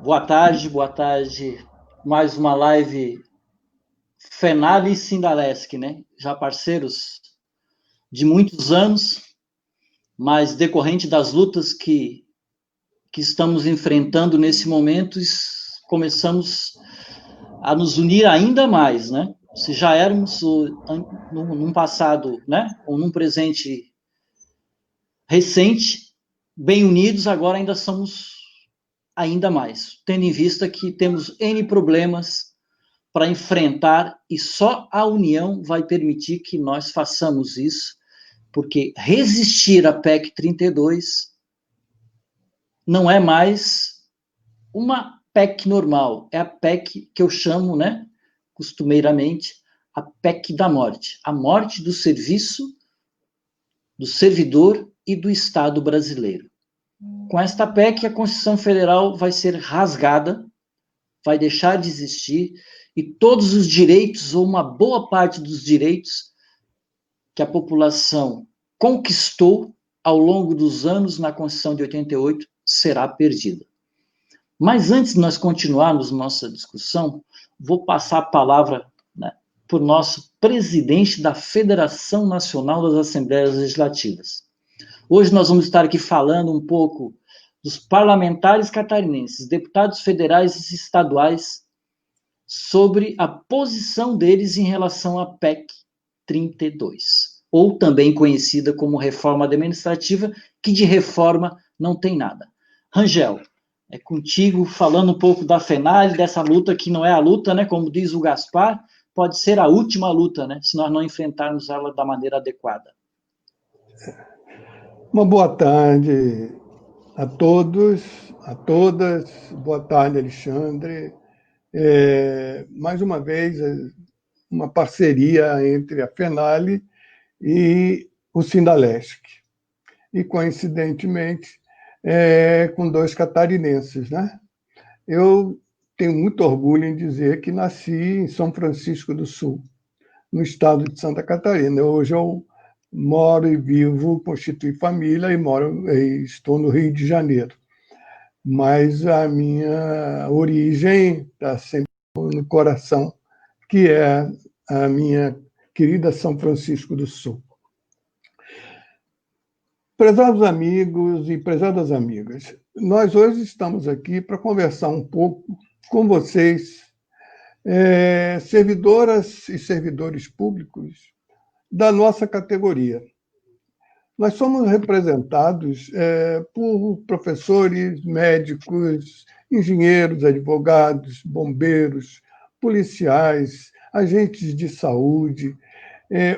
Boa tarde. Mais uma live Fenale e Sindalesc, né? Já parceiros de muitos anos, mas decorrente das lutas que estamos enfrentando nesse momento, começamos a nos unir ainda mais, né? Se já éramos num passado, né? Ou num presente recente, bem unidos, agora ainda somos ainda mais, tendo em vista que temos N problemas para enfrentar e só a união vai permitir que nós façamos isso, porque resistir à PEC 32 não é mais uma PEC normal, é a PEC que eu chamo, né, costumeiramente, a PEC da morte, a morte do serviço, do servidor e do Estado brasileiro. Com esta PEC, a Constituição Federal vai ser rasgada, vai deixar de existir, e todos os direitos, ou uma boa parte dos direitos, que a população conquistou ao longo dos anos na Constituição de 88, será perdida. Mas antes de nós continuarmos nossa discussão, vou passar a palavra, né, para o nosso presidente da Federação Nacional das Assembleias Legislativas. Hoje nós vamos estar aqui falando um pouco dos parlamentares catarinenses, deputados federais e estaduais, sobre a posição deles em relação à PEC 32, ou também conhecida como reforma administrativa, que de reforma não tem nada. Rangel, é contigo falando um pouco da FENALE, dessa luta que não é a luta, né? Como diz o Gaspar, pode ser a última luta, né? Se nós não enfrentarmos ela da maneira adequada. Uma boa tarde a todos, a todas. Boa tarde, Alexandre. Mais uma vez, uma parceria entre a FENALE e o Sindalesc. E, coincidentemente, com dois catarinenses, né? Eu tenho muito orgulho em dizer que nasci em São Francisco do Sul, no estado de Santa Catarina. Hoje eu moro e vivo, constitui família e estou no Rio de Janeiro. Mas a minha origem está sempre no coração, que é a minha querida São Francisco do Sul. Prezados amigos e prezadas amigas, nós hoje estamos aqui para conversar um pouco com vocês, servidoras e servidores públicos da nossa categoria. Nós somos representados por professores, médicos, engenheiros, advogados, bombeiros, policiais, agentes de saúde,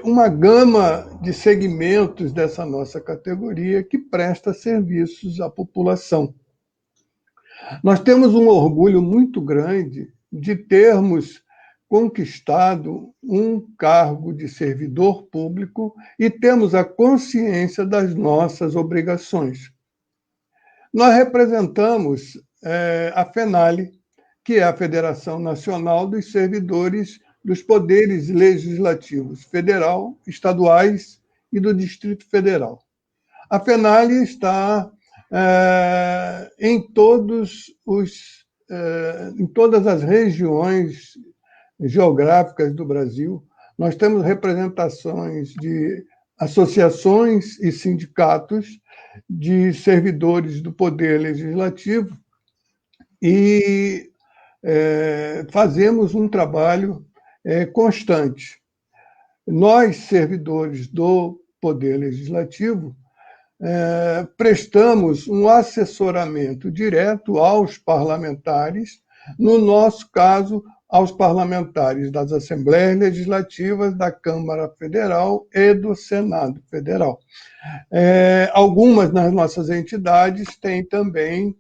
uma gama de segmentos dessa nossa categoria que presta serviços à população. Nós temos um orgulho muito grande de termos conquistado um cargo de servidor público e temos a consciência das nossas obrigações. Nós representamos a FENALE, que é a Federação Nacional dos Servidores dos Poderes Legislativos Federal, Estaduais e do Distrito Federal. A FENALE está em todas as regiões geográficas do Brasil. Nós temos representações de associações e sindicatos de servidores do Poder Legislativo e fazemos um trabalho constante. Nós, servidores do Poder Legislativo, prestamos um assessoramento direto aos parlamentares, no nosso caso, aos parlamentares das Assembleias Legislativas da Câmara Federal e do Senado Federal. Algumas das nossas entidades têm também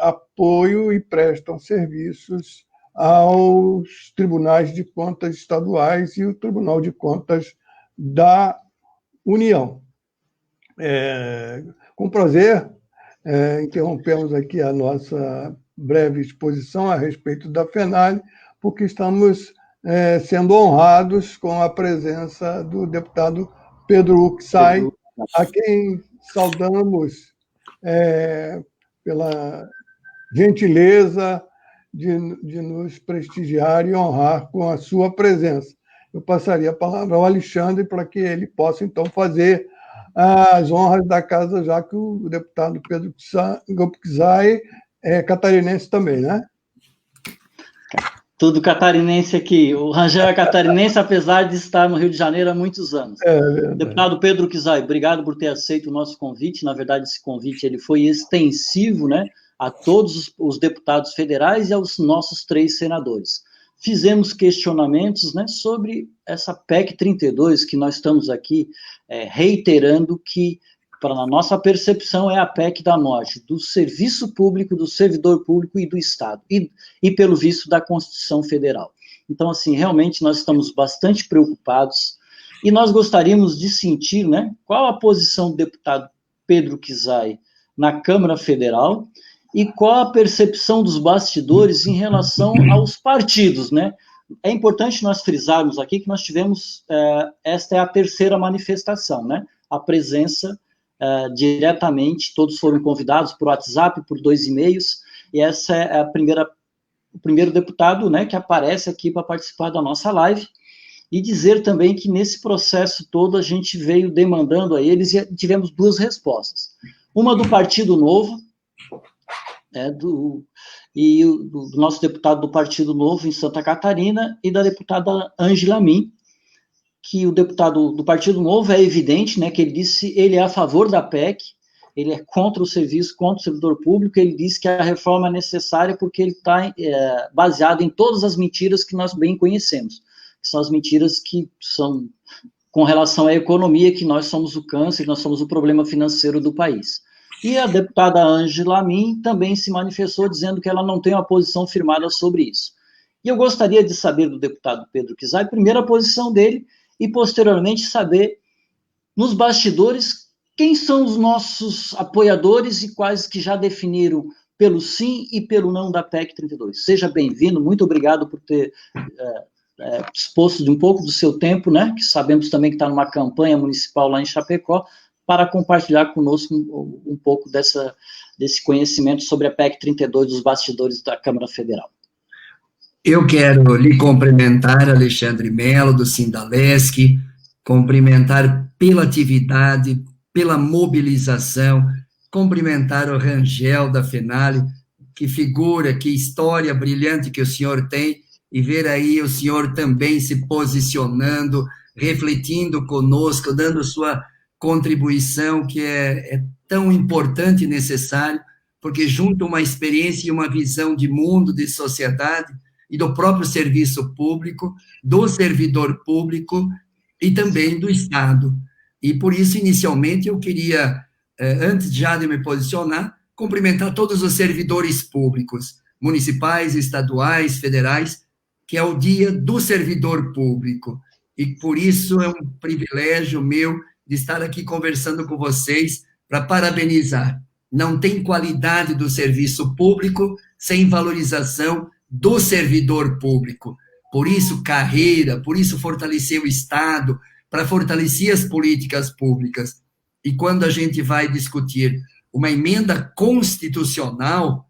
apoio e prestam serviços aos tribunais de contas estaduais e o Tribunal de Contas da União. Com prazer, interrompemos aqui a nossa breve exposição a respeito da FENALE, porque estamos sendo honrados com a presença do deputado Pedro Uxai, a quem saudamos pela gentileza de nos prestigiar e honrar com a sua presença. Eu passaria a palavra ao Alexandre para que ele possa, então, fazer as honras da casa, já que o deputado Pedro Gopczai é catarinense também, né? Tudo catarinense aqui. O Rangel é catarinense, apesar de estar no Rio de Janeiro há muitos anos. Deputado Pedro Gopczai, obrigado por ter aceito o nosso convite. Na verdade, esse convite ele foi extensivo, né, a todos os deputados federais e aos nossos 3 senadores. Fizemos questionamentos, né, sobre essa PEC 32, que nós estamos aqui reiterando que, para a nossa percepção, é a PEC da morte do serviço público, do servidor público e do Estado, e pelo visto da Constituição Federal. Então, assim, realmente nós estamos bastante preocupados e nós gostaríamos de sentir, né, qual a posição do deputado Pedro Gopczai na Câmara Federal e qual a percepção dos bastidores em relação aos partidos, né? É importante nós frisarmos aqui que nós tivemos, esta é a 3ª manifestação, né? A presença diretamente, todos foram convidados por WhatsApp, por 2 e-mails, e essa é o primeiro deputado, né, que aparece aqui para participar da nossa live, e dizer também que nesse processo todo a gente veio demandando a eles e tivemos 2 respostas. Uma do Partido Novo, do nosso deputado do Partido Novo em Santa Catarina, e da deputada Ângela Min, que o deputado do Partido Novo é evidente, né, que ele disse ele é a favor da PEC, ele é contra o serviço, contra o servidor público, ele disse que a reforma é necessária porque ele está baseado em todas as mentiras que nós bem conhecemos, que são as mentiras que são com relação à economia, que nós somos o câncer, nós somos o problema financeiro do país. E a deputada Ângela Min também se manifestou dizendo que ela não tem uma posição firmada sobre isso. E eu gostaria de saber do deputado Pedro Gopczai, primeiro a posição dele, e posteriormente saber, nos bastidores, quem são os nossos apoiadores e quais que já definiram pelo sim e pelo não da PEC 32. Seja bem-vindo, muito obrigado por ter exposto de um pouco do seu tempo, né, que sabemos também que está numa campanha municipal lá em Chapecó, para compartilhar conosco um pouco desse conhecimento sobre a PEC 32 dos bastidores da Câmara Federal. Eu quero lhe cumprimentar, Alexandre Mello, do Sindalesc, cumprimentar pela atividade, pela mobilização, cumprimentar o Rangel da Fenale, que figura, que história brilhante que o senhor tem, e ver aí o senhor também se posicionando, refletindo conosco, dando sua contribuição, que é tão importante e necessário, porque junta uma experiência e uma visão de mundo, de sociedade, e do próprio serviço público, do servidor público e também do Estado. E por isso, inicialmente, eu queria, antes já de me posicionar, cumprimentar todos os servidores públicos, municipais, estaduais, federais, que é o Dia do Servidor Público. E por isso é um privilégio meu de estar aqui conversando com vocês para parabenizar. Não tem qualidade do serviço público sem valorização do servidor público. Por isso, carreira, por isso fortalecer o Estado, para fortalecer as políticas públicas. E quando a gente vai discutir uma emenda constitucional,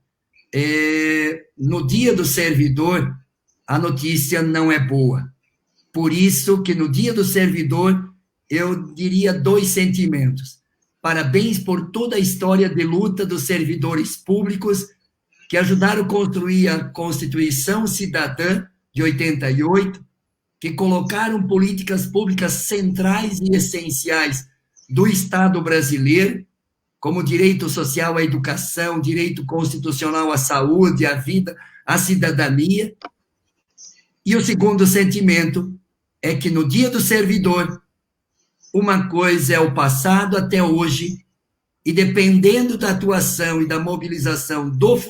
no Dia do Servidor, a notícia não é boa. Por isso que no Dia do Servidor, eu diria 2 sentimentos. Parabéns por toda a história de luta dos servidores públicos que ajudaram a construir a Constituição Cidadã de 88, que colocaram políticas públicas centrais e essenciais do Estado brasileiro, como direito social à educação, direito constitucional à saúde, à vida, à cidadania. E o segundo sentimento é que no Dia do Servidor, uma coisa é o passado até hoje, e dependendo da atuação e da mobilização do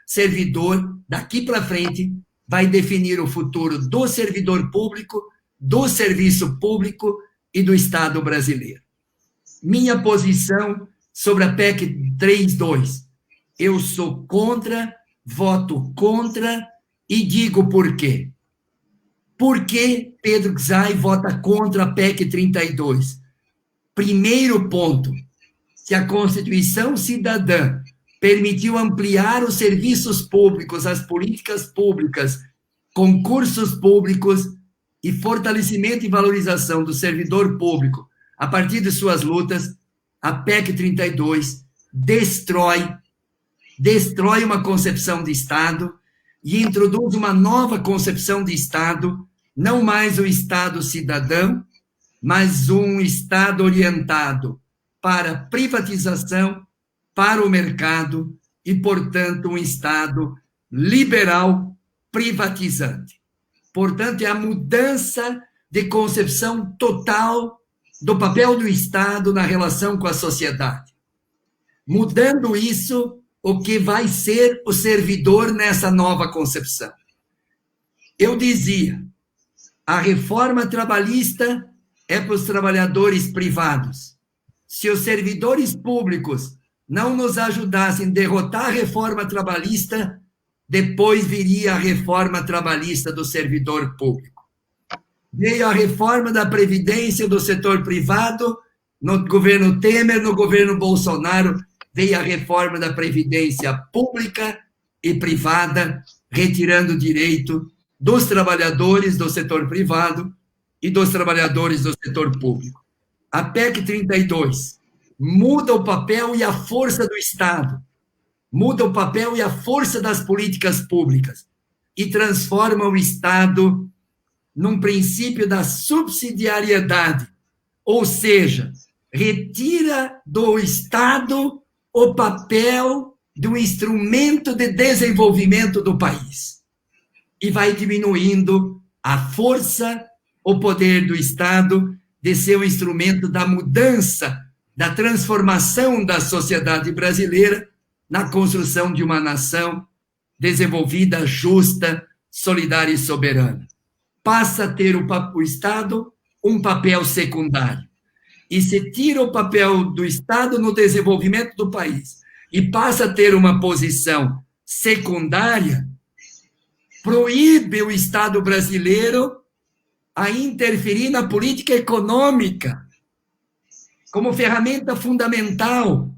servidor, daqui para frente, vai definir o futuro do servidor público, do serviço público e do Estado brasileiro. Minha posição sobre a PEC 32. Eu sou contra, voto contra e digo por quê. Por que Pedro Gopczai vota contra a PEC 32? Primeiro ponto, se a Constituição Cidadã permitiu ampliar os serviços públicos, as políticas públicas, concursos públicos e fortalecimento e valorização do servidor público a partir de suas lutas. A PEC 32 destrói uma concepção de Estado e introduz uma nova concepção de Estado, não mais o Estado cidadão, mas um Estado orientado para privatização, para o mercado e, portanto, um Estado liberal privatizante. Portanto, é a mudança de concepção total do papel do Estado na relação com a sociedade. Mudando isso, o que vai ser o servidor nessa nova concepção? Eu dizia, a reforma trabalhista é para os trabalhadores privados. Se os servidores públicos não nos ajudassem a derrotar a reforma trabalhista, depois viria a reforma trabalhista do servidor público. Veio a reforma da Previdência do setor privado, no governo Temer, no governo Bolsonaro, veio a reforma da Previdência pública e privada, retirando o direito dos trabalhadores do setor privado e dos trabalhadores do setor público. A PEC 32 muda o papel e a força do Estado, muda o papel e a força das políticas públicas e transforma o Estado num princípio da subsidiariedade, ou seja, retira do Estado o papel de um instrumento de desenvolvimento do país e vai diminuindo a força, o poder do Estado de ser um instrumento da mudança, da transformação da sociedade brasileira na construção de uma nação desenvolvida, justa, solidária e soberana. Passa a ter o Estado um papel secundário. E se tira o papel do Estado no desenvolvimento do país e passa a ter uma posição secundária, proíbe o Estado brasileiro a interferir na política econômica como ferramenta fundamental.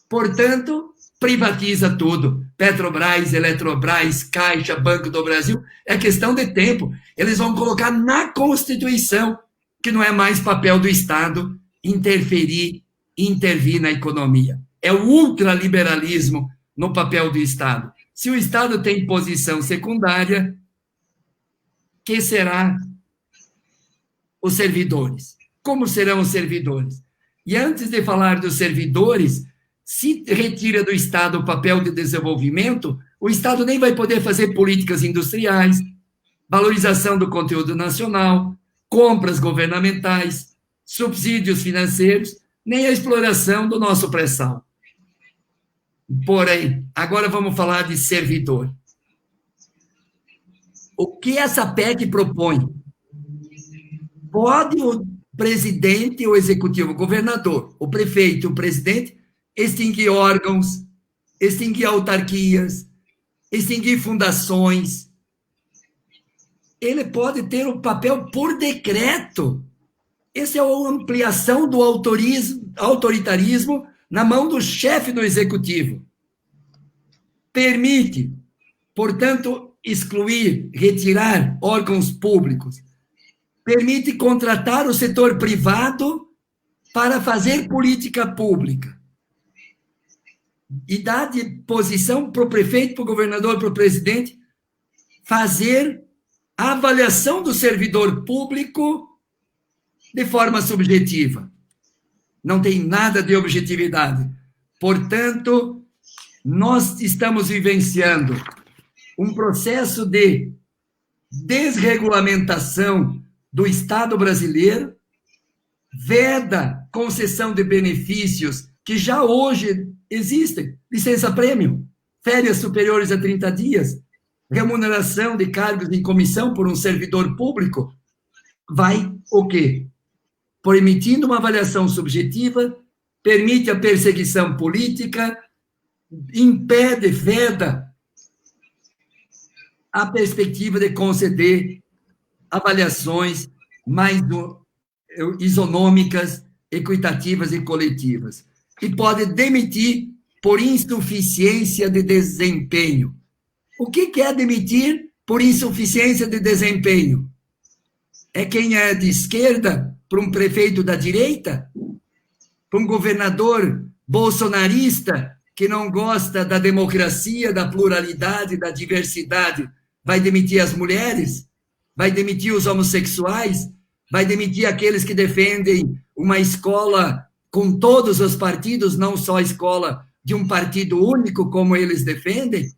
Portanto, privatiza tudo. Petrobras, Eletrobras, Caixa, Banco do Brasil, é questão de tempo. Eles vão colocar na Constituição que não é mais papel do Estado interferir, intervir na economia. É o ultraliberalismo no papel do Estado. Se o Estado tem posição secundária, que será os servidores? Como serão os servidores? E antes de falar dos servidores, se retira do Estado o papel de desenvolvimento, o Estado nem vai poder fazer políticas industriais, valorização do conteúdo nacional, compras governamentais, subsídios financeiros, nem a exploração do nosso pré-sal. Porém, agora vamos falar de servidor. O que essa PEC propõe? Pode o presidente, o executivo, o governador, o prefeito, o presidente, extinguir órgãos, extinguir autarquias, extinguir fundações. Ele pode ter o papel por decreto. Essa é a ampliação do autoritarismo na mão do chefe do executivo. Permite, portanto, excluir, retirar órgãos públicos. Permite contratar o setor privado para fazer política pública. E dá de posição para o prefeito, para o governador, para o presidente, fazer a avaliação do servidor público de forma subjetiva. Não tem nada de objetividade. Portanto, nós estamos vivenciando um processo de desregulamentação do Estado brasileiro, veda concessão de benefícios que já hoje existem, licença-prêmio, férias superiores a 30 dias, remuneração de cargos em comissão por um servidor público, vai o quê? Permitindo uma avaliação subjetiva, permite a perseguição política, impede, veda a perspectiva de conceder avaliações mais isonômicas, equitativas e coletivas. E pode demitir por insuficiência de desempenho. O que é demitir por insuficiência de desempenho? É quem é de esquerda para um prefeito da direita? Para um governador bolsonarista que não gosta da democracia, da pluralidade, da diversidade, vai demitir as mulheres? Vai demitir os homossexuais? Vai demitir aqueles que defendem uma escola com todos os partidos, não só a escola de um partido único, como eles defendem?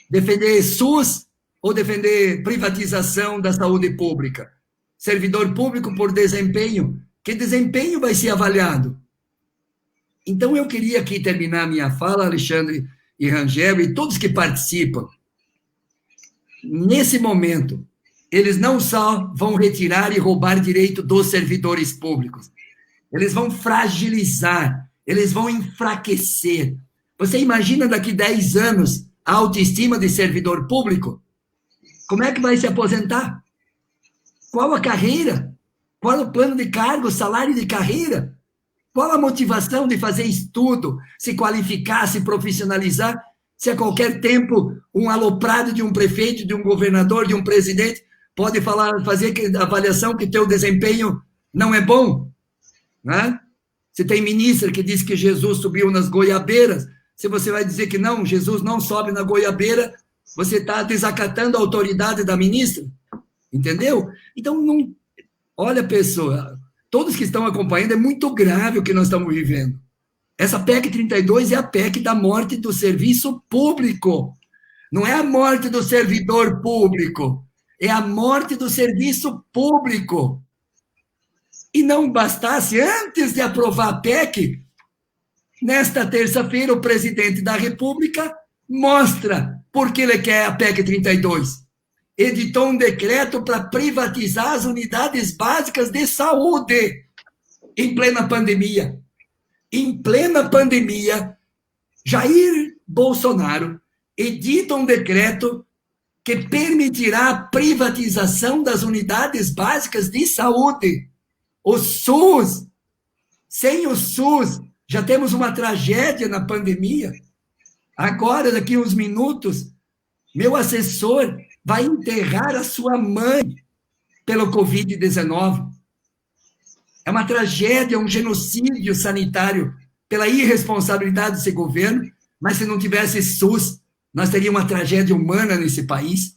Defender SUS ou defender privatização da saúde pública? Servidor público por desempenho. Que desempenho vai ser avaliado? Então, eu queria aqui terminar minha fala, Alexandre e Rangel, e todos que participam. Nesse momento, eles não só vão retirar e roubar direito dos servidores públicos, eles vão fragilizar, eles vão enfraquecer. Você imagina daqui 10 anos a autoestima de servidor público? Como é que vai se aposentar? Qual a carreira? Qual o plano de cargo, salário de carreira? Qual a motivação de fazer estudo, se qualificar, se profissionalizar, se a qualquer tempo um aloprado de um prefeito, de um governador, de um presidente pode fazer avaliação que teu desempenho não é bom? Né? Se tem ministra que diz que Jesus subiu nas goiabeiras, se você vai dizer que não, Jesus não sobe na goiabeira, você está desacatando a autoridade da ministra? Entendeu? Então, não... Olha, pessoa, todos que estão acompanhando, é muito grave o que nós estamos vivendo. Essa PEC 32 é a PEC da morte do serviço público. Não é a morte do servidor público, é a morte do serviço público. E não bastasse, antes de aprovar a PEC, nesta terça-feira, o presidente da República mostra por que ele quer a PEC 32. Editou um decreto para privatizar as unidades básicas de saúde em plena pandemia. Em plena pandemia, Jair Bolsonaro edita um decreto que permitirá a privatização das unidades básicas de saúde. O SUS, sem o SUS, já temos uma tragédia na pandemia. Agora, daqui a uns minutos, meu assessor vai enterrar a sua mãe pelo Covid-19. É uma tragédia, um genocídio sanitário pela irresponsabilidade desse governo, mas se não tivesse SUS, nós teríamos uma tragédia humana nesse país.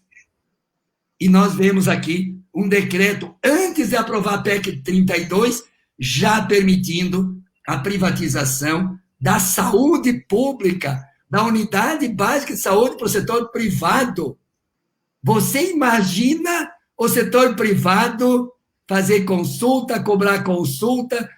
E nós vemos aqui um decreto, antes de aprovar a PEC 32, já permitindo a privatização da saúde pública, da unidade básica de saúde para o setor privado. Você imagina o setor privado fazer consulta, cobrar consulta,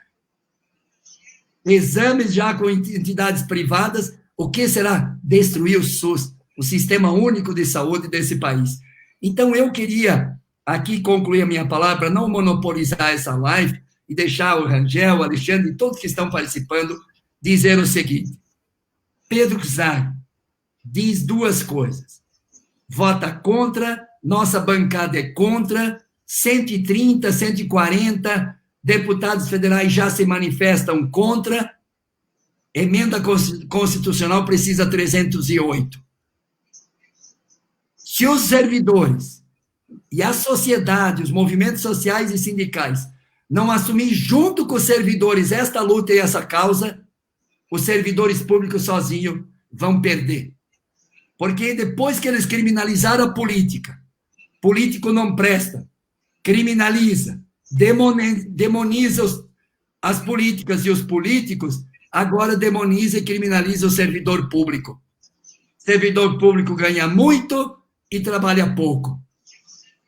exames já com entidades privadas? O que será? Destruir o SUS, o Sistema Único de Saúde desse país. Então, eu queria aqui concluir a minha palavra, para não monopolizar essa live, e deixar o Rangel, o Alexandre e todos que estão participando dizer o seguinte: Pedro Czar diz duas coisas. Vota contra, nossa bancada é contra, 130, 140 deputados federais já se manifestam contra, emenda constitucional precisa 308. Se os servidores e a sociedade, os movimentos sociais e sindicais, não assumir junto com os servidores esta luta e essa causa, os servidores públicos sozinhos vão perder. Porque depois que eles criminalizaram a política, político não presta, criminaliza, demoniza as políticas e os políticos, agora demoniza e criminaliza o servidor público. Servidor público ganha muito e trabalha pouco.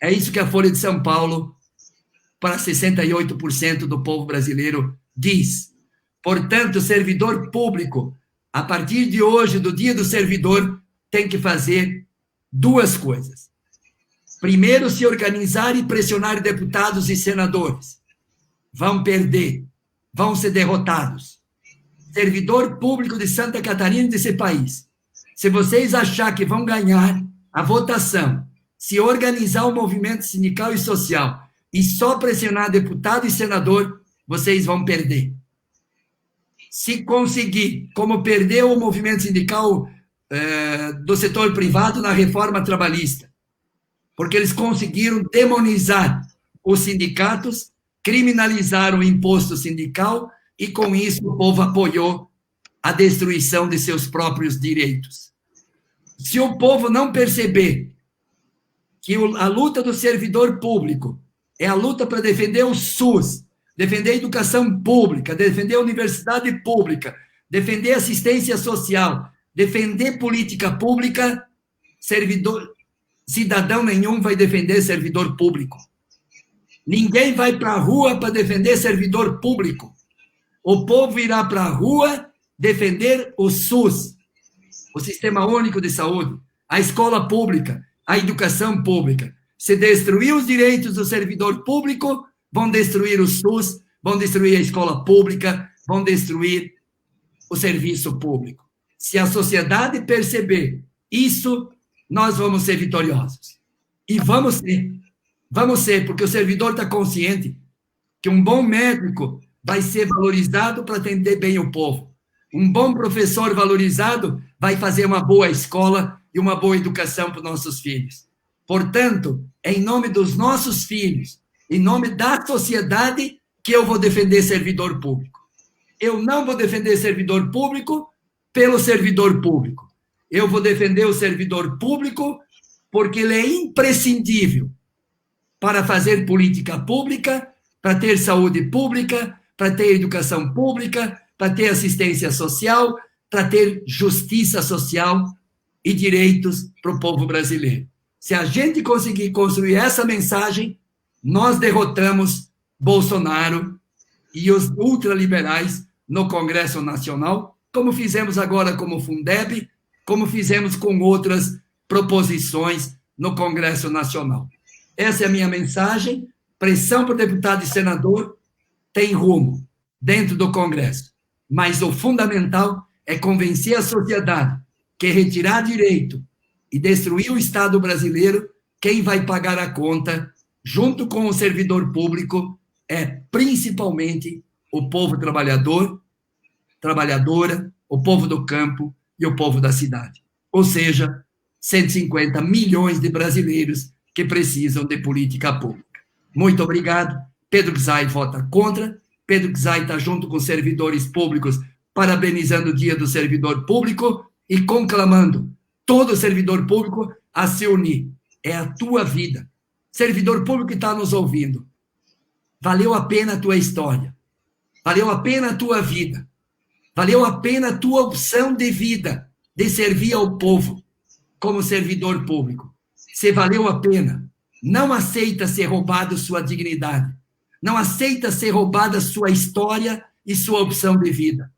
É isso que a Folha de São Paulo, para 68% do povo brasileiro, diz. Portanto, servidor público, a partir de hoje, do dia do servidor, tem que fazer duas coisas. Primeiro, se organizar e pressionar deputados e senadores. Vão perder, vão ser derrotados. Servidor público de Santa Catarina e desse país, se vocês acharem que vão ganhar a votação, se organizar o movimento sindical e social e só pressionar deputado e senador, vocês vão perder. se conseguir, como perdeu o movimento sindical do setor privado na reforma trabalhista, porque eles conseguiram demonizar os sindicatos, criminalizar o imposto sindical, e com isso o povo apoiou a destruição de seus próprios direitos. Se o povo não perceber que a luta do servidor público é a luta para defender o SUS, defender a educação pública, defender a universidade pública, defender a assistência social, defender política pública, cidadão nenhum vai defender servidor público. Ninguém vai para a rua para defender servidor público. O povo irá para a rua defender o SUS, o Sistema Único de Saúde, a escola pública, a educação pública. Se destruir os direitos do servidor público, vão destruir o SUS, vão destruir a escola pública, vão destruir o serviço público. Se a sociedade perceber isso, nós vamos ser vitoriosos. E vamos ser, porque o servidor está consciente que um bom médico vai ser valorizado para atender bem o povo. Um bom professor valorizado vai fazer uma boa escola e uma boa educação para os nossos filhos. Portanto, é em nome dos nossos filhos, em nome da sociedade, que eu vou defender servidor público. Eu não vou defender servidor público pelo servidor público. Eu vou defender o servidor público porque ele é imprescindível para fazer política pública, para ter saúde pública, para ter educação pública, para ter assistência social, para ter justiça social e direitos para o povo brasileiro. Se a gente conseguir construir essa mensagem, nós derrotamos Bolsonaro e os ultraliberais no Congresso Nacional, como fizemos agora com o Fundeb, como fizemos com outras proposições no Congresso Nacional. Essa é a minha mensagem. Pressão para o deputado e senador tem rumo dentro do Congresso. Mas o fundamental é convencer a sociedade que retirar direito e destruir o Estado brasileiro, quem vai pagar a conta, junto com o servidor público, é principalmente o povo trabalhador, trabalhadora, o povo do campo e o povo da cidade. Ou seja, 150 milhões de brasileiros que precisam de política pública. Muito obrigado. Pedro Czai vota contra. Pedro Czai está junto com os servidores públicos, parabenizando o Dia do Servidor Público e conclamando todo servidor público a se unir. É a tua vida. Servidor público que está nos ouvindo, valeu a pena a tua história, valeu a pena a tua vida, valeu a pena a tua opção de vida, de servir ao povo como servidor público. Se valeu a pena, não aceita ser roubado sua dignidade, não aceita ser roubada sua história e sua opção de vida.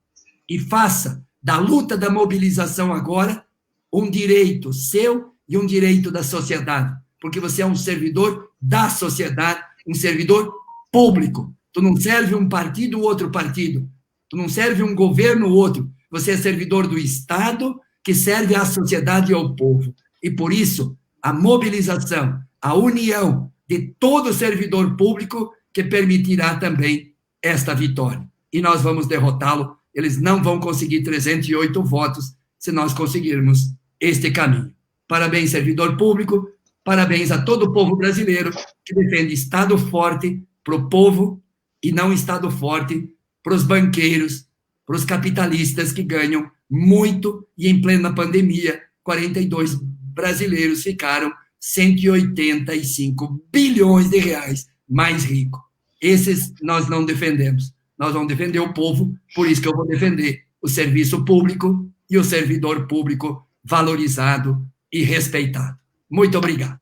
E faça da luta da mobilização agora um direito seu e um direito da sociedade, porque você é um servidor da sociedade, um servidor público. Tu não serve um partido ou outro partido, tu não serve um governo ou outro, você é servidor do Estado que serve à sociedade e ao povo. E por isso, a mobilização, a união de todo servidor público que permitirá também esta vitória. E nós vamos derrotá-lo. Eles não vão conseguir 308 votos se nós conseguirmos este caminho. Parabéns, servidor público, parabéns a todo o povo brasileiro que defende Estado forte para o povo e não Estado forte para os banqueiros, para os capitalistas que ganham muito e em plena pandemia, 42 brasileiros ficaram 185 bilhões de reais mais ricos. Esses nós não defendemos. Nós vamos defender o povo, por isso que eu vou defender o serviço público e o servidor público valorizado e respeitado. Muito obrigado.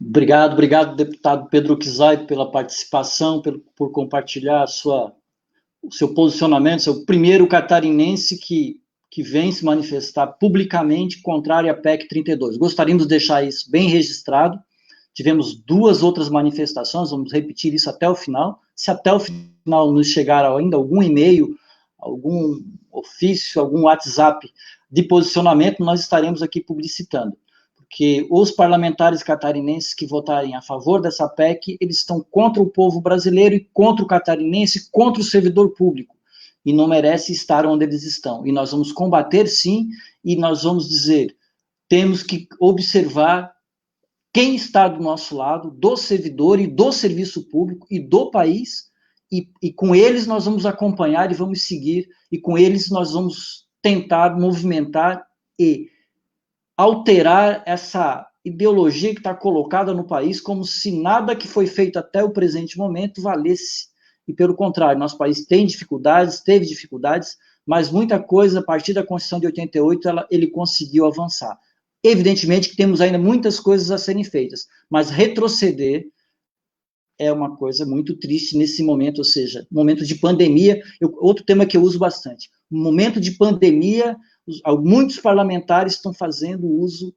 Obrigado, deputado Pedro Czai, pela participação, por compartilhar o seu posicionamento, seu primeiro catarinense que vem se manifestar publicamente contrário à PEC 32. Gostaríamos de deixar isso bem registrado. Tivemos 2 outras manifestações, vamos repetir isso até o final. Se até o final nos chegar ainda algum e-mail, algum ofício, algum WhatsApp de posicionamento, nós estaremos aqui publicitando. Porque os parlamentares catarinenses que votarem a favor dessa PEC, eles estão contra o povo brasileiro e contra o catarinense, contra o servidor público. e não merecem estar onde eles estão. E nós vamos combater, sim, e nós vamos dizer, temos que observar quem está do nosso lado, do servidor e do serviço público e do país, e com eles nós vamos acompanhar e vamos seguir, e com eles nós vamos tentar movimentar e alterar essa ideologia que está colocada no país como se nada que foi feito até o presente momento valesse. E pelo contrário, nosso país tem dificuldades, teve dificuldades, mas muita coisa, a partir da Constituição de 88, ele conseguiu avançar. Evidentemente que temos ainda muitas coisas a serem feitas, mas retroceder é uma coisa muito triste nesse momento, ou seja, momento de pandemia, outro tema que eu uso bastante, no momento de pandemia, muitos parlamentares estão fazendo uso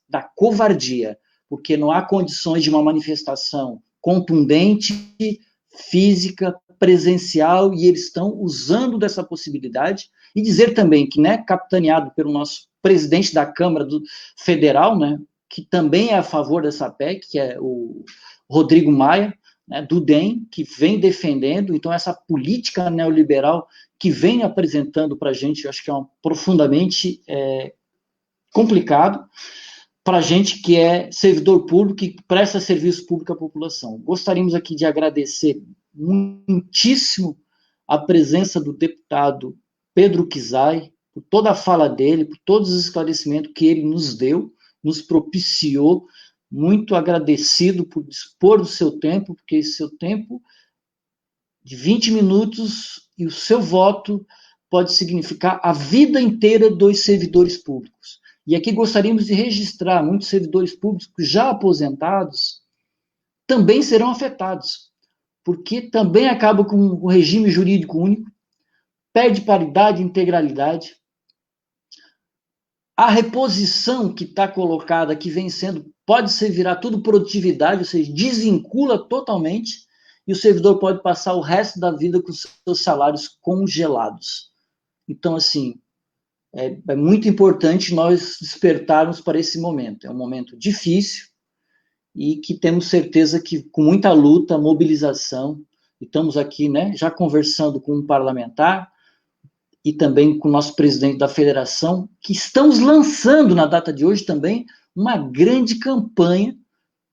da covardia, porque não há condições de uma manifestação contundente, física, presencial, e eles estão usando dessa possibilidade, e dizer também que, né, capitaneado pelo nosso presidente da Câmara Federal, né, que também é a favor dessa PEC, que é o Rodrigo Maia, né, do DEM, que vem defendendo, então essa política neoliberal que vem apresentando para a gente, eu acho que é profundamente complicado, para a gente que é servidor público e presta serviço público à população. Gostaríamos aqui de agradecer muitíssimo a presença do deputado Pedro Kizai, por toda a fala dele, por todos os esclarecimentos que ele nos deu, nos propiciou, muito agradecido por dispor do seu tempo, porque esse seu tempo de 20 minutos e o seu voto pode significar a vida inteira dos servidores públicos. E aqui gostaríamos de registrar, muitos servidores públicos já aposentados também serão afetados, porque também acaba com o regime jurídico único, perde paridade e integralidade. A reposição que está colocada, que vem sendo, pode ser virar tudo produtividade, ou seja, desvincula totalmente, e o servidor pode passar o resto da vida com seus salários congelados. Então, assim, é muito importante nós despertarmos para esse momento. É um momento difícil e que temos certeza que, com muita luta, mobilização, e estamos aqui, né, já conversando com um parlamentar, e também com o nosso presidente da federação, que estamos lançando na data de hoje também uma grande campanha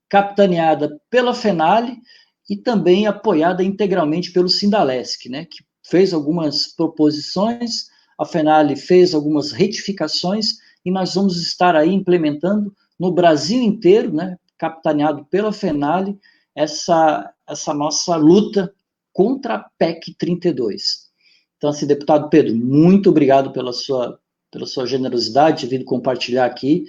capitaneada pela FENALE e também apoiada integralmente pelo Sindalesc, né, que fez algumas proposições, a FENALE fez algumas retificações e nós vamos estar aí implementando no Brasil inteiro, né, capitaneado pela FENALE, essa nossa luta contra a PEC 32. Então, assim, deputado Pedro, muito obrigado pela sua generosidade de vir compartilhar aqui.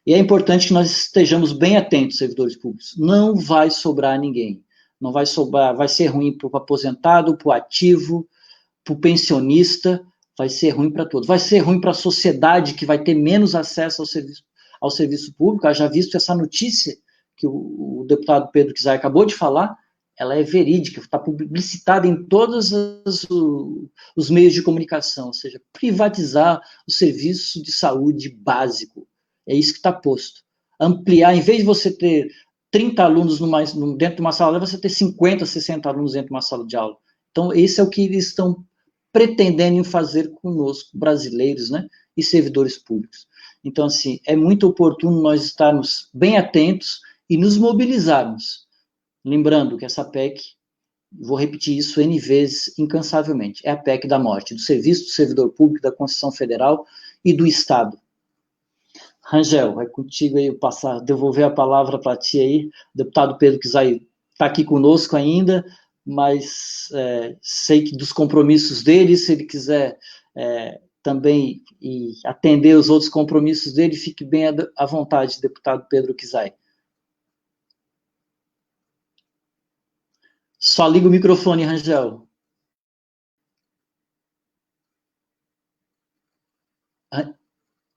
E é importante que nós estejamos bem atentos, servidores públicos. Não vai sobrar ninguém. Não vai sobrar, vai ser ruim para o aposentado, para o ativo, para o pensionista, vai ser ruim para todos. Vai ser ruim para a sociedade, que vai ter menos acesso ao serviço público. Eu já visto essa notícia que o deputado Pedro Kizai acabou de falar, ela é verídica, está publicitada em todos os meios de comunicação, ou seja, privatizar o serviço de saúde básico. É isso que está posto. Ampliar, em vez de você ter 30 alunos dentro de uma sala de aula, você ter 50, 60 alunos dentro de uma sala de aula. Então, esse é o que eles estão pretendendo fazer conosco, brasileiros, né, e servidores públicos. Então, assim, é muito oportuno nós estarmos bem atentos e nos mobilizarmos. Lembrando que essa PEC, vou repetir isso N vezes, incansavelmente, é a PEC da morte, do serviço do servidor público, da Constituição Federal e do Estado. Rangel, vai contigo aí, devolver a palavra para ti aí, o deputado Pedro Kizai está aqui conosco ainda, mas sei que dos compromissos dele, se ele quiser também atender os outros compromissos dele, fique bem à vontade, deputado Pedro Kizai. Só liga o microfone, Rangel.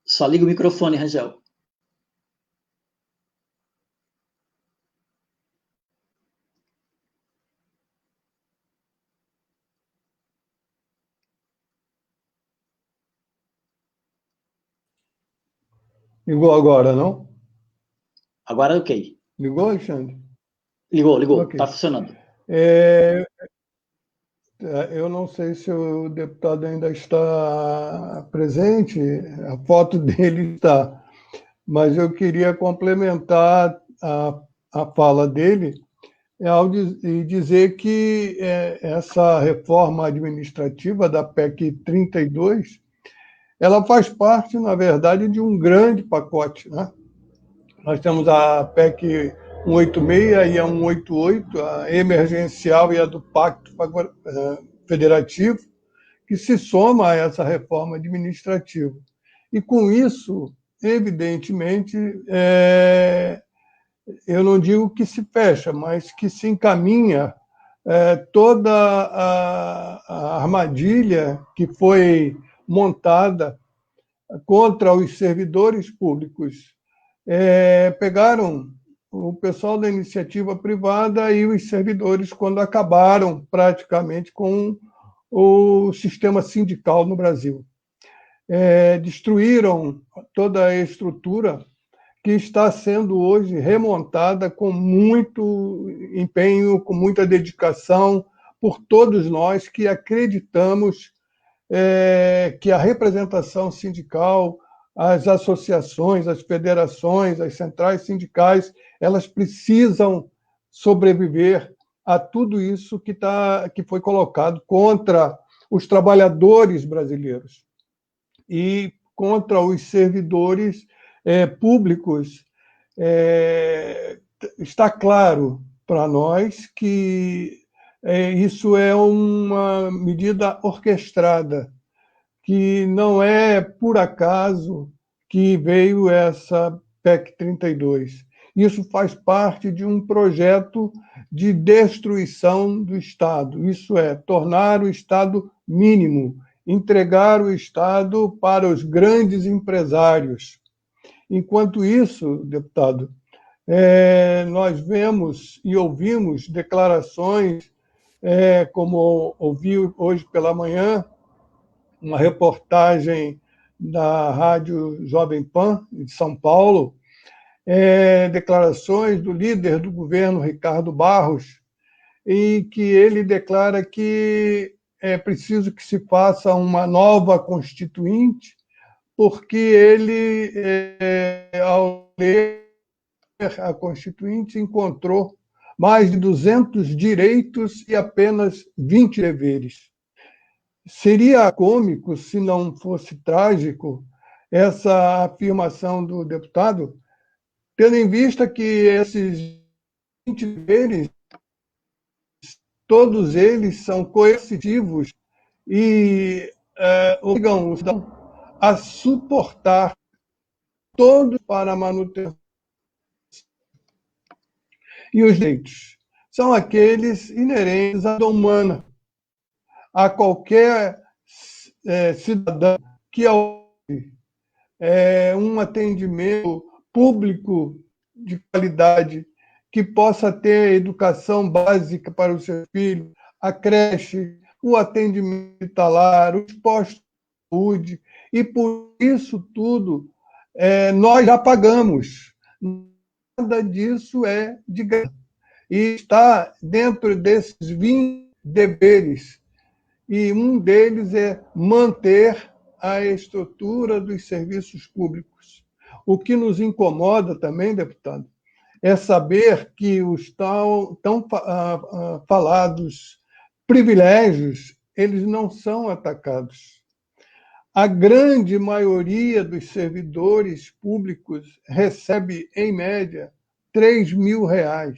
Só liga o microfone, Rangel. Ligou agora, não? Agora ok. Ligou, Alexandre? Ligou, Ok. está funcionando. Eu não sei se o deputado ainda está presente, a foto dele está, mas eu queria complementar a fala dele e dizer que essa reforma administrativa da PEC 32, ela faz parte, na verdade, de um grande pacote, né? Nós temos a PEC 186 e a 188, a emergencial e a do Pacto Federativo, que se soma a essa reforma administrativa. E, com isso, evidentemente, eu não digo que se fecha, mas que se encaminha toda a armadilha que foi montada contra os servidores públicos. Pegaram o pessoal da iniciativa privada e os servidores quando acabaram praticamente com o sistema sindical no Brasil. Destruíram toda a estrutura que está sendo hoje remontada com muito empenho, com muita dedicação por todos nós que acreditamos que a representação sindical, as associações, as federações, as centrais sindicais, elas precisam sobreviver a tudo isso que foi colocado contra os trabalhadores brasileiros e contra os servidores públicos. Está claro para nós que isso é uma medida orquestrada, que não é por acaso que veio essa PEC 32. Isso faz parte de um projeto de destruição do Estado, isso é, tornar o Estado mínimo, entregar o Estado para os grandes empresários. Enquanto isso, deputado, nós vemos e ouvimos declarações, como ouvi hoje pela manhã, uma reportagem da Rádio Jovem Pan, de São Paulo, declarações do líder do governo, Ricardo Barros, em que ele declara que é preciso que se faça uma nova Constituinte, porque ele, ao ler a Constituinte, encontrou mais de 200 direitos e apenas 20 deveres. Seria cômico, se não fosse trágico, essa afirmação do deputado, tendo em vista que esses 20 deveres, todos eles são coercitivos e obrigam o cidadão a suportar todos para a manutenção. E os direitos são aqueles inerentes à vida humana, a qualquer cidadão que um atendimento público de qualidade, que possa ter educação básica para o seu filho, a creche, o atendimento hospitalar, os postos de saúde, e por isso tudo nós já pagamos. Nada disso é de graça. E está dentro desses 20 deveres, e um deles é manter a estrutura dos serviços públicos. O que nos incomoda também, deputado, é saber que os tão falados privilégios, eles não são atacados. A grande maioria dos servidores públicos recebe, em média, R$3.000.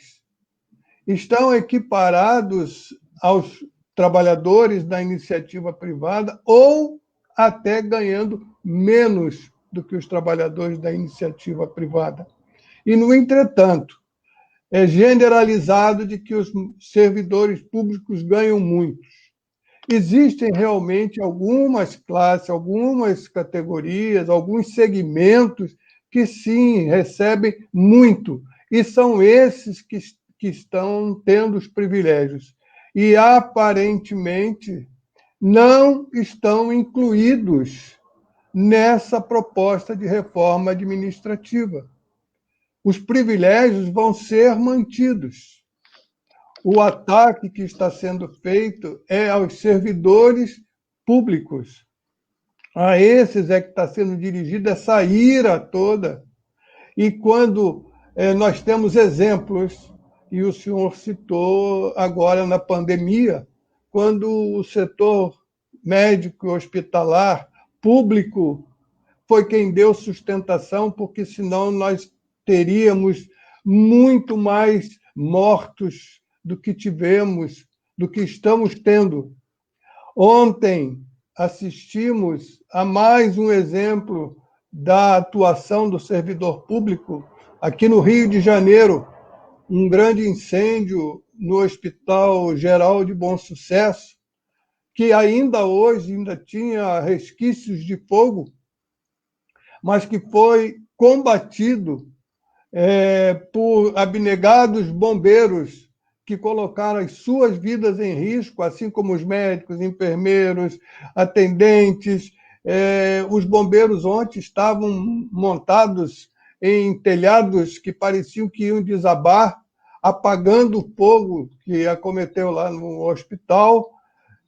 Estão equiparados aos trabalhadores da iniciativa privada ou até ganhando menos do que os trabalhadores da iniciativa privada. E, no entretanto, é generalizado de que os servidores públicos ganham muito. Existem realmente algumas classes, algumas categorias, alguns segmentos que, sim, recebem muito, e são esses que estão tendo os privilégios. E, aparentemente, não estão incluídos nessa proposta de reforma administrativa. Os privilégios vão ser mantidos. O ataque que está sendo feito é aos servidores públicos. A esses é que está sendo dirigida essa ira toda. E quando nós temos exemplos, e o senhor citou agora na pandemia, quando o setor médico hospitalar público foi quem deu sustentação, porque senão nós teríamos muito mais mortos do que tivemos, do que estamos tendo. Ontem assistimos a mais um exemplo da atuação do servidor público aqui no Rio de Janeiro, um grande incêndio no Hospital Geral de Bom Sucesso, que ainda hoje ainda tinha resquícios de fogo, mas que foi combatido por abnegados bombeiros que colocaram as suas vidas em risco, assim como os médicos, enfermeiros, atendentes. Os bombeiros ontem estavam montados em telhados que pareciam que iam desabar, apagando o fogo que acometeu lá no hospital,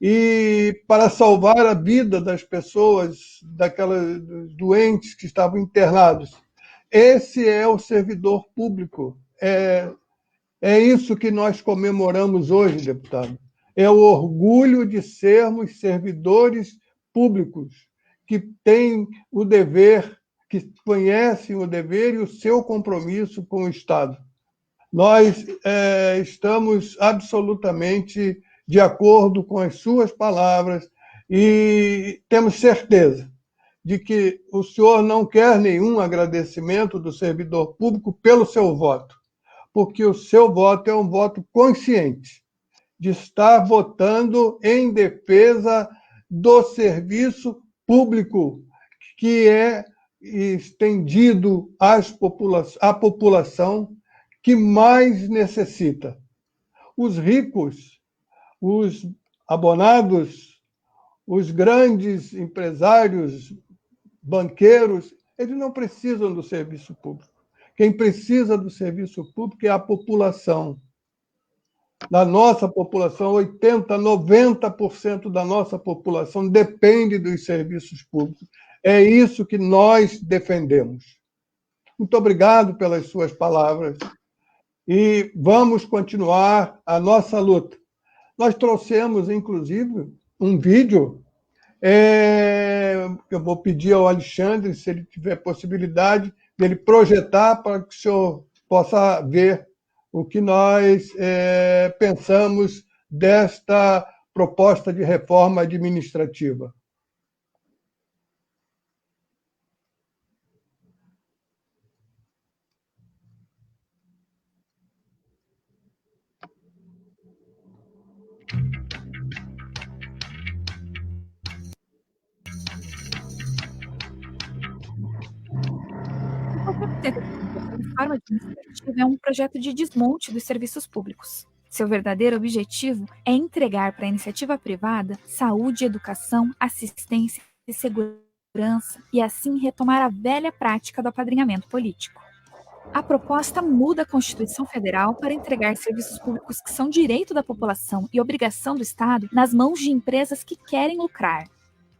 e para salvar a vida das pessoas, daquelas doentes que estavam internados. Esse é o servidor público. É isso que nós comemoramos hoje, deputado. É o orgulho de sermos servidores públicos, que têm o dever, que conhecem o dever e o seu compromisso com o Estado. Nós estamos absolutamente de acordo com as suas palavras e temos certeza de que o senhor não quer nenhum agradecimento do servidor público pelo seu voto, porque o seu voto é um voto consciente de estar votando em defesa do serviço público que é estendido à população que mais necessita. Os ricos, os abonados, os grandes empresários, banqueiros, eles não precisam do serviço público. Quem precisa do serviço público é a população. Da nossa população, 80%, 90% da nossa população depende dos serviços públicos. É isso que nós defendemos. Muito obrigado pelas suas palavras e vamos continuar a nossa luta. Nós trouxemos, inclusive, um vídeo. Eu vou pedir ao Alexandre, se ele tiver possibilidade, dele projetar para que o senhor possa ver o que nós pensamos desta proposta de reforma administrativa. A reforma administrativa é um projeto de desmonte dos serviços públicos. Seu verdadeiro objetivo é entregar para a iniciativa privada saúde, educação, assistência e segurança e assim retomar a velha prática do apadrinhamento político. A proposta muda a Constituição Federal para entregar serviços públicos que são direito da população e obrigação do Estado nas mãos de empresas que querem lucrar.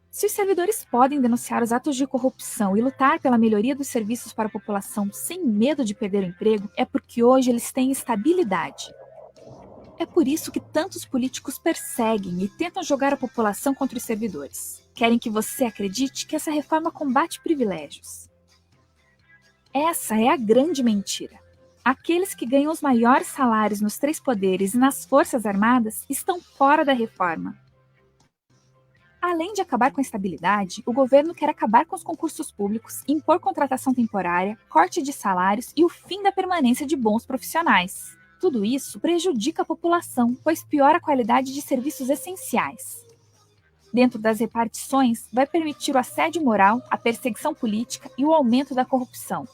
Se os servidores podem denunciar os atos de corrupção e lutar pela melhoria dos serviços para a população sem medo de perder o emprego, é porque hoje eles têm estabilidade. É por isso que tantos políticos perseguem e tentam jogar a população contra os servidores. Querem que você acredite que essa reforma combate privilégios. Essa é a grande mentira. Aqueles que ganham os maiores salários nos 3 poderes e nas Forças Armadas estão fora da reforma. Além de acabar com a estabilidade, o governo quer acabar com os concursos públicos, impor contratação temporária, corte de salários e o fim da permanência de bons profissionais. Tudo isso prejudica a população, pois piora a qualidade de serviços essenciais. Dentro das repartições, vai permitir o assédio moral, a perseguição política e o aumento da corrupção.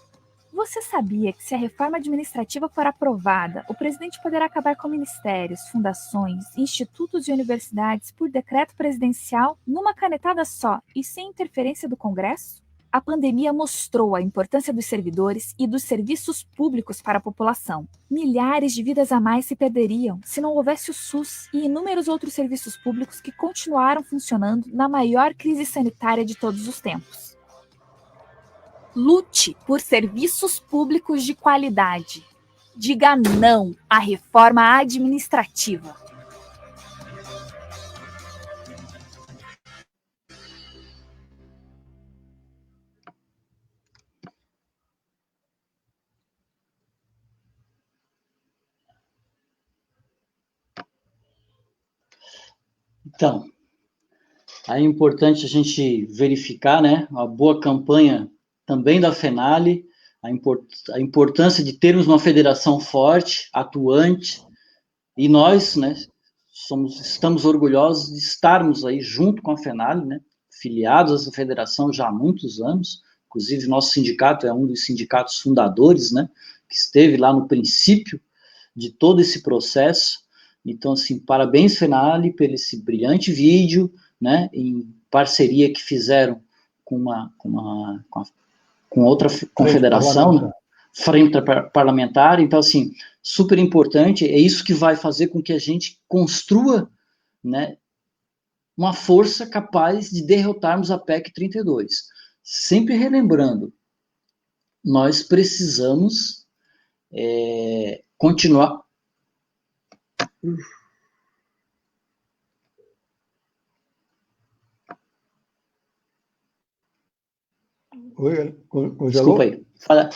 Você sabia que se a reforma administrativa for aprovada, o presidente poderá acabar com ministérios, fundações, institutos e universidades por decreto presidencial numa canetada só e sem interferência do Congresso? a pandemia mostrou a importância dos servidores e dos serviços públicos para a população. Milhares de vidas a mais se perderiam se não houvesse o SUS e inúmeros outros serviços públicos que continuaram funcionando na maior crise sanitária de todos os tempos. Lute por serviços públicos de qualidade. Diga não à reforma administrativa. Então, é importante a gente verificar, né, a boa campanha também da FENALI, a importância de termos uma federação forte, atuante, e nós, né, estamos orgulhosos de estarmos aí junto com a FENALI, né, filiados a essa federação já há muitos anos, inclusive nosso sindicato é um dos sindicatos fundadores, né, que esteve lá no princípio de todo esse processo. Então, assim, parabéns, FENALI, por esse brilhante vídeo, né, em parceria que fizeram com outra confederação, né, frente parlamentar. Então, assim, super importante, é isso que vai fazer com que a gente construa, né, uma força capaz de derrotarmos a PEC 32. Sempre relembrando, nós precisamos continuar... Oi, congelou? Desculpa aí. Fala.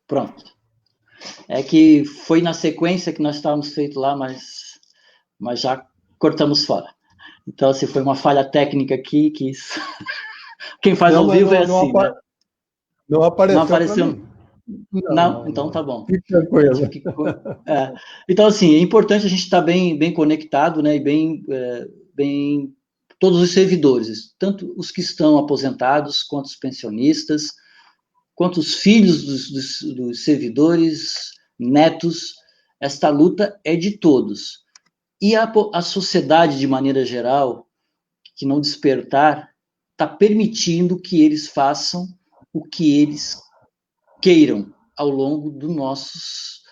Pronto. É que foi na sequência que nós estávamos feito lá, mas já cortamos fora. Então, assim, foi uma falha técnica aqui, que quem faz ao vivo é assim, né? Não apareceu. Não apareceu. Não, então tá bom. Então, assim, é importante a gente estar bem conectado, né, e bem todos os servidores, tanto os que estão aposentados, quanto os pensionistas, quanto os filhos dos servidores, netos. Esta luta é de todos. E a sociedade, de maneira geral, que não despertar, está permitindo que eles façam o que eles queiram ao longo dos nossos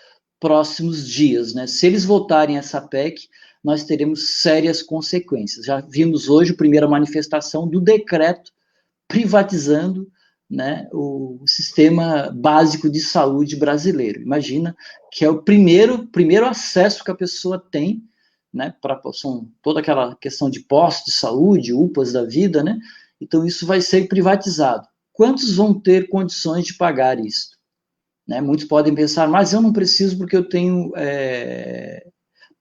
próximos dias, né? Se eles votarem essa PEC, nós teremos sérias consequências. Já vimos hoje a primeira manifestação do decreto privatizando, né, o sistema básico de saúde brasileiro. Imagina que é o primeiro acesso que a pessoa tem, né, para toda aquela questão de postos de saúde, UPAs da vida, né? Então isso vai ser privatizado. Quantos vão ter condições de pagar isso? Né? Muitos podem pensar, mas eu não preciso porque eu tenho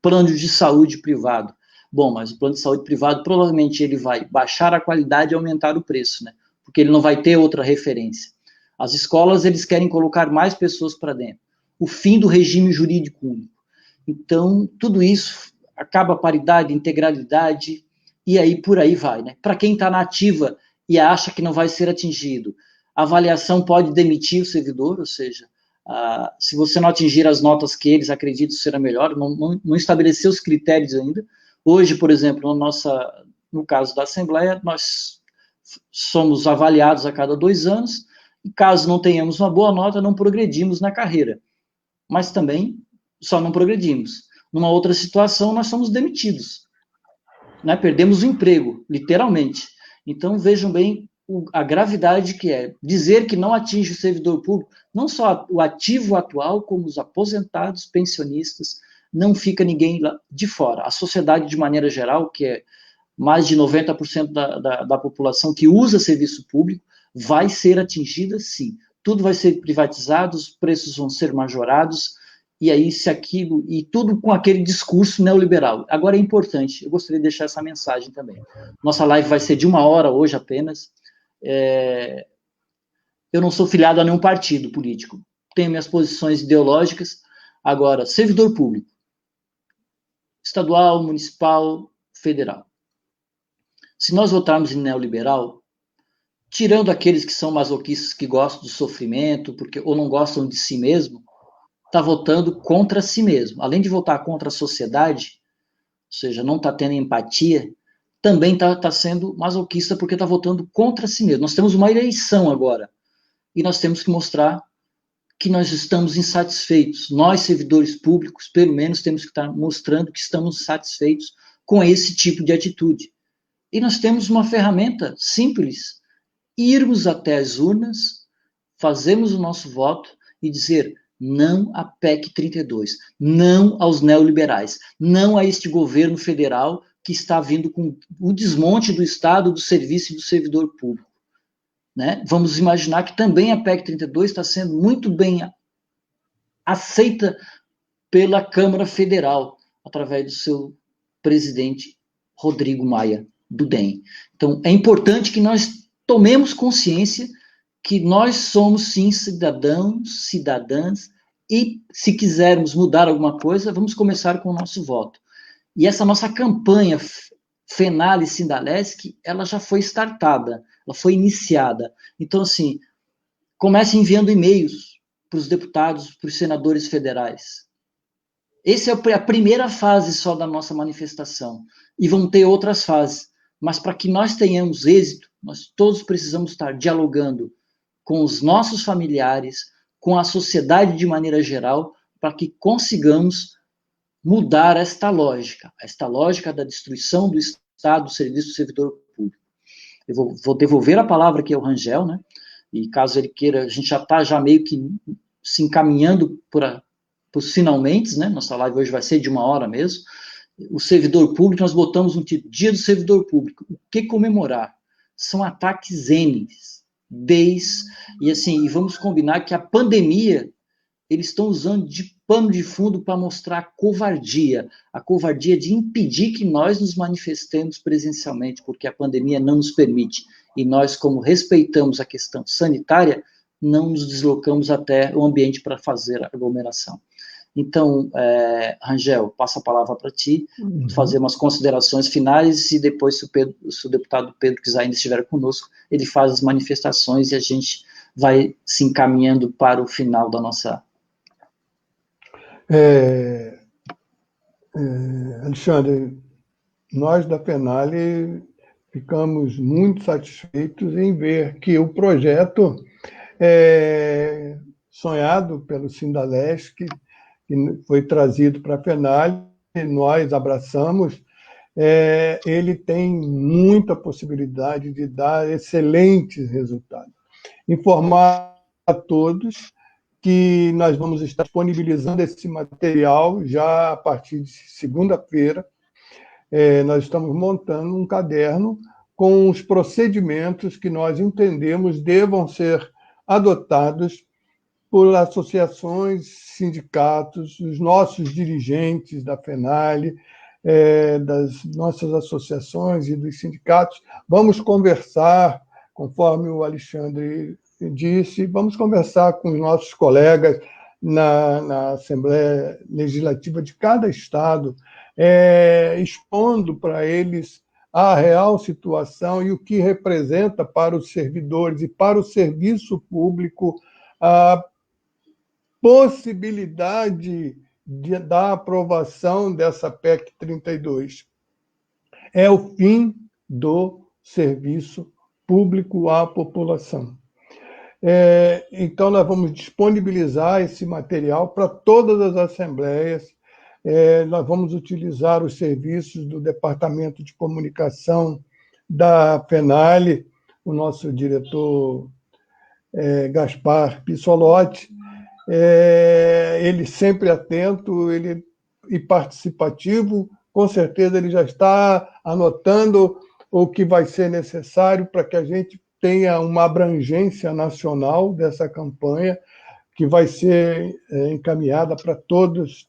plano de saúde privado. Bom, mas o plano de saúde privado provavelmente ele vai baixar a qualidade e aumentar o preço, né? Porque ele não vai ter outra referência. As escolas, eles querem colocar mais pessoas para dentro. O fim do regime jurídico único. Então, tudo isso acaba a paridade, integralidade, e aí por aí vai, né? Para quem está na ativa e acha que não vai ser atingido, a avaliação pode demitir o servidor, ou seja, se você não atingir as notas que eles acreditam ser a melhor, não estabeleceu os critérios ainda. Hoje, por exemplo, no caso da Assembleia, nós somos avaliados a cada 2 anos, e caso não tenhamos uma boa nota, não progredimos na carreira. Mas também só não progredimos. Numa outra situação, nós somos demitidos. Né? Perdemos o emprego, literalmente. Então, vejam bem a gravidade que é dizer que não atinge o servidor público, não só o ativo atual, como os aposentados, pensionistas, não fica ninguém lá de fora. A sociedade, de maneira geral, que é mais de 90% da população que usa serviço público, vai ser atingida, sim. Tudo vai ser privatizado, os preços vão ser majorados, e aí se aquilo, e tudo com aquele discurso neoliberal. Agora é importante, eu gostaria de deixar essa mensagem também. Nossa live vai ser de 1 hora hoje apenas. Eu não sou filiado a nenhum partido político, tenho minhas posições ideológicas. Agora, servidor público, estadual, municipal, federal. Se nós votarmos em neoliberal, tirando aqueles que são masoquistas, que gostam do sofrimento, ou não gostam de si mesmo, está votando contra si mesmo. Além de votar contra a sociedade, ou seja, não está tendo empatia, também está sendo masoquista porque está votando contra si mesmo. Nós temos uma eleição agora e nós temos que mostrar que nós estamos insatisfeitos. Nós, servidores públicos, pelo menos, temos que estar mostrando que estamos satisfeitos com esse tipo de atitude. E nós temos uma ferramenta simples, irmos até as urnas, fazermos o nosso voto e dizer não à PEC 32, não aos neoliberais, não a este governo federal que está vindo com o desmonte do Estado, do serviço e do servidor público. Né? Vamos imaginar que também a PEC 32 está sendo muito bem aceita pela Câmara Federal, através do seu presidente Rodrigo Maia, do DEM. Então, é importante que nós tomemos consciência que nós somos, sim, cidadãos, cidadãs, e se quisermos mudar alguma coisa, vamos começar com o nosso voto. E essa nossa campanha Fenale Sindalesc, ela já foi startada, ela foi iniciada. Então, assim, comece enviando e-mails para os deputados, para os senadores federais. Essa é a primeira fase só da nossa manifestação. E vão ter outras fases. Mas para que nós tenhamos êxito, nós todos precisamos estar dialogando com os nossos familiares, com a sociedade de maneira geral, para que consigamos mudar esta lógica da destruição do Estado, do serviço do servidor público. Eu vou devolver a palavra aqui ao Rangel, né? E caso ele queira, a gente já está meio que se encaminhando para os finalmente, né? Nossa live hoje vai ser de 1 hora mesmo. O servidor público, nós botamos um título, Dia do Servidor Público. O que comemorar? São ataques N, e assim, e vamos combinar que a pandemia, eles estão usando de pano de fundo para mostrar a covardia de impedir que nós nos manifestemos presencialmente, porque a pandemia não nos permite. E nós, como respeitamos a questão sanitária, não nos deslocamos até o ambiente para fazer a aglomeração. Então, Rangel, passo a palavra para ti, fazer umas considerações finais, e depois, se o deputado Pedro quiser ainda estiver conosco, ele faz as manifestações e a gente vai se encaminhando para o final da nossa... Alexandre, nós da Fenale ficamos muito satisfeitos em ver que o projeto sonhado pelo Sindalesc, que foi trazido para a Fenale, nós abraçamos, ele tem muita possibilidade de dar excelentes resultados. Informar a todos que nós vamos estar disponibilizando esse material já a partir de segunda-feira. Nós estamos montando um caderno com os procedimentos que nós entendemos devam ser adotados por associações, sindicatos, os nossos dirigentes da Fenale, das nossas associações e dos sindicatos. Vamos conversar, conforme o Alexandre disse, vamos conversar com os nossos colegas na Assembleia Legislativa de cada estado, expondo para eles a real situação e o que representa para os servidores e para o serviço público a possibilidade da aprovação dessa PEC 32. É o fim do serviço público à população. Então, nós vamos disponibilizar esse material para todas as assembleias. Nós vamos utilizar os serviços do Departamento de Comunicação da Fenale, o nosso diretor Gaspar Pissolotti, ele sempre atento e participativo, com certeza ele já está anotando o que vai ser necessário para que a gente tenha uma abrangência nacional dessa campanha, que vai ser encaminhada para todos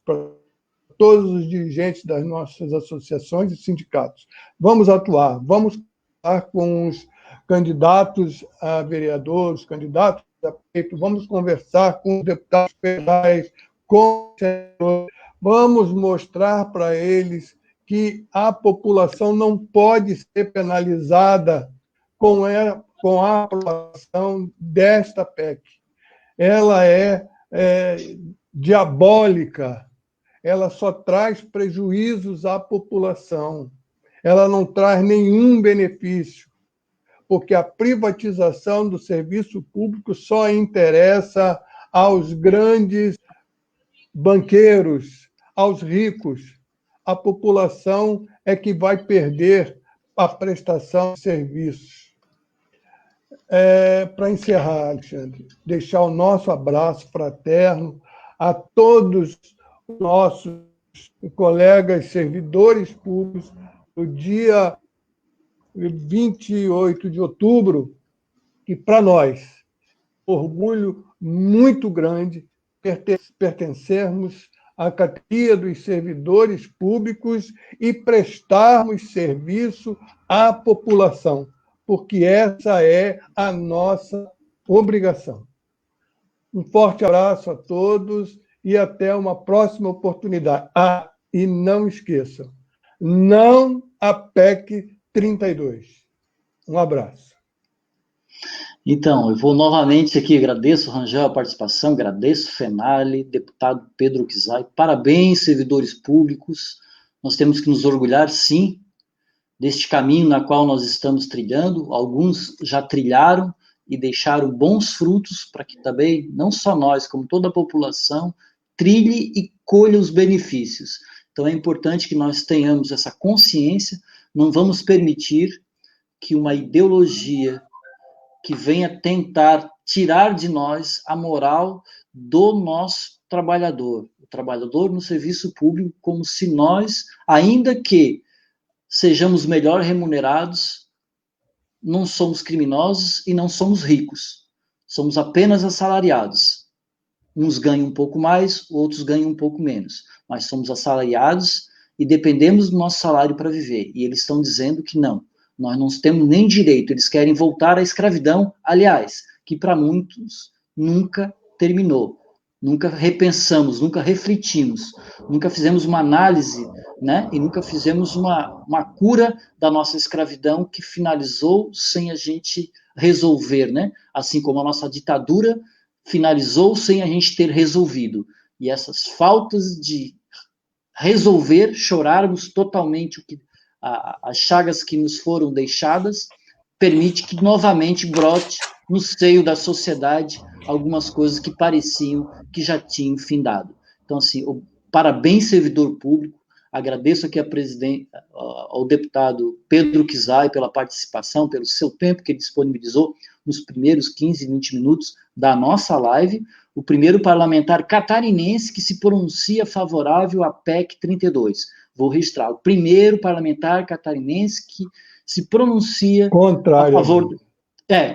os dirigentes das nossas associações e sindicatos. Vamos atuar, vamos falar com os candidatos a vereadores, candidatos a prefeito, vamos conversar com os deputados federais, com os senadores, vamos mostrar para eles que a população não pode ser penalizada com a aprovação desta PEC. Ela é diabólica, ela só traz prejuízos à população. ela não traz nenhum benefício, porque a privatização do serviço público só interessa aos grandes banqueiros, aos ricos. A população é que vai perder a prestação de serviços. Para encerrar, Alexandre, deixar o nosso abraço fraterno a todos os nossos colegas servidores públicos no dia 28 de outubro, que para nós, orgulho muito grande pertencermos à categoria dos servidores públicos e prestarmos serviço à população, porque essa é a nossa obrigação. Um forte abraço a todos e até uma próxima oportunidade. E não esqueçam, não a PEC 32. Um abraço. Então, eu vou novamente aqui, agradeço, Rangel, a participação, agradeço, Fenale, deputado Pedro Kizai, parabéns, servidores públicos, nós temos que nos orgulhar, sim, deste caminho na qual nós estamos trilhando, alguns já trilharam e deixaram bons frutos para que também, não só nós, como toda a população, trilhe e colha os benefícios. Então, é importante que nós tenhamos essa consciência, não vamos permitir que uma ideologia que venha tentar tirar de nós a moral do nosso trabalhador, o trabalhador no serviço público, como se nós, ainda que sejamos melhor remunerados, não somos criminosos e não somos ricos, somos apenas assalariados. Uns ganham um pouco mais, outros ganham um pouco menos, mas somos assalariados e dependemos do nosso salário para viver, e eles estão dizendo que não. Nós não temos nem direito, eles querem voltar à escravidão, aliás, que para muitos nunca terminou. Nunca repensamos, nunca refletimos, nunca fizemos uma análise, né? E nunca fizemos uma cura da nossa escravidão que finalizou sem a gente resolver, né? Assim como a nossa ditadura finalizou sem a gente ter resolvido. E essas faltas de resolver, chorarmos totalmente o que as chagas que nos foram deixadas, permite que novamente brote no seio da sociedade algumas coisas que pareciam que já tinham findado. Então, assim, parabéns, servidor público, agradeço aqui ao deputado Pedro Kizai pela participação, pelo seu tempo que ele disponibilizou nos primeiros 15, 20 minutos da nossa live, o primeiro parlamentar catarinense que se pronuncia favorável à PEC 32. Vou registrar, o primeiro parlamentar catarinense que se pronuncia a favor...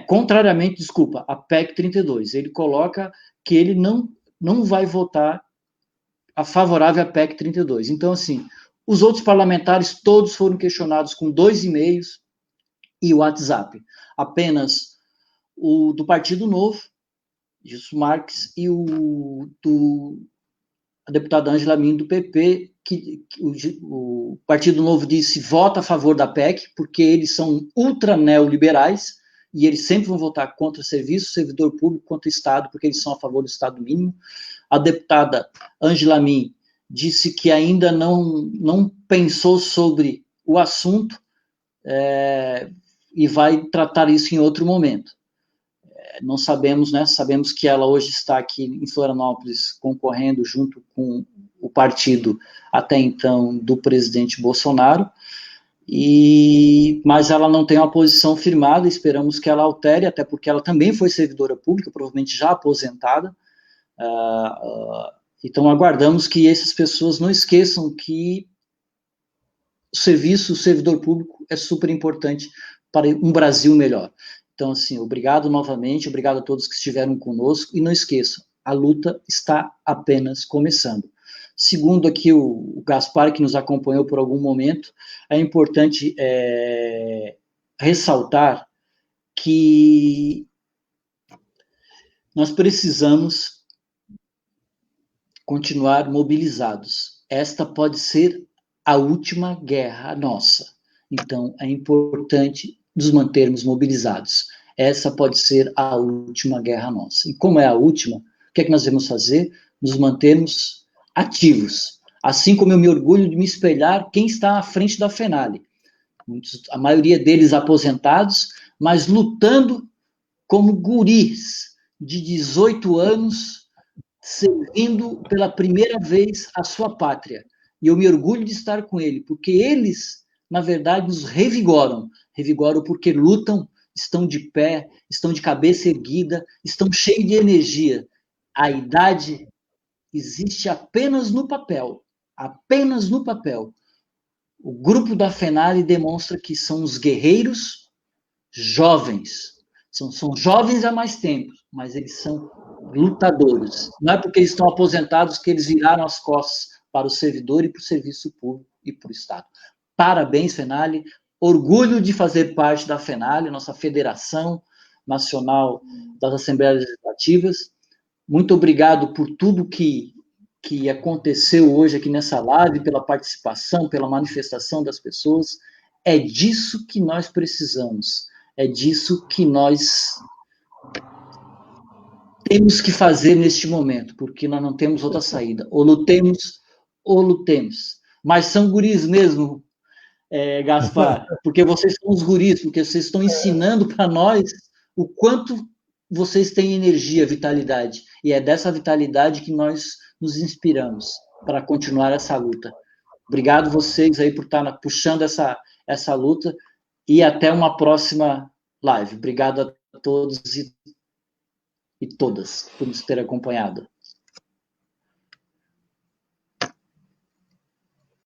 contrariamente, desculpa, a PEC 32. Ele coloca que ele não vai votar a favorável à PEC 32. Então, assim, os outros parlamentares todos foram questionados com 2 e-mails e o WhatsApp. Apenas o do Partido Novo, Gilson Marques, e a deputada Ângela Min, do PP, que o Partido Novo disse vota a favor da PEC, porque eles são ultra neoliberais, e eles sempre vão votar contra serviço, servidor público, contra o Estado, porque eles são a favor do Estado mínimo. A deputada Ângela Min disse que ainda não pensou sobre o assunto e vai tratar isso em outro momento. Não sabemos, né? Sabemos que ela hoje está aqui em Florianópolis concorrendo junto com o partido até então do presidente Bolsonaro, mas ela não tem uma posição firmada, esperamos que ela altere, até porque ela também foi servidora pública, provavelmente já aposentada, então aguardamos que essas pessoas não esqueçam que o servidor público é super importante para um Brasil melhor. Então, assim, obrigado novamente, obrigado a todos que estiveram conosco, e não esqueçam, a luta está apenas começando. Segundo aqui o Gaspar, que nos acompanhou por algum momento, é importante ressaltar que nós precisamos continuar mobilizados. Esta pode ser a última guerra nossa. Então, é importante nos mantermos mobilizados. Essa pode ser a última guerra nossa. E como é a última, o que é que nós devemos fazer? Nos mantermos ativos. Assim como eu me orgulho de me espelhar quem está à frente da Fenale. a maioria deles aposentados, mas lutando como guris de 18 anos, servindo pela primeira vez a sua pátria. E eu me orgulho de estar com ele, porque eles, na verdade, nos revigoram. Revigoram porque lutam, estão de pé, estão de cabeça erguida, estão cheios de energia. A idade existe apenas no papel. Apenas no papel. O grupo da FENALE demonstra que são os guerreiros jovens. São jovens há mais tempo, mas eles são lutadores. Não é porque eles estão aposentados que eles viraram as costas para o servidor e para o serviço público e para o Estado. Parabéns, FENALE. Orgulho de fazer parte da FENALE, nossa Federação Nacional das Assembleias Legislativas. Muito obrigado por tudo que aconteceu hoje aqui nessa live, pela participação, pela manifestação das pessoas. É disso que nós precisamos. É disso que nós temos que fazer neste momento, porque nós não temos outra saída. Ou lutemos, ou lutemos. Mas são guris mesmo, Gaspar, porque vocês são os guris, porque vocês estão ensinando para nós o quanto vocês têm energia, vitalidade. E é dessa vitalidade que nós nos inspiramos para continuar essa luta. Obrigado vocês aí por estar puxando essa luta e até uma próxima live. Obrigado a todos e todas por nos ter acompanhado.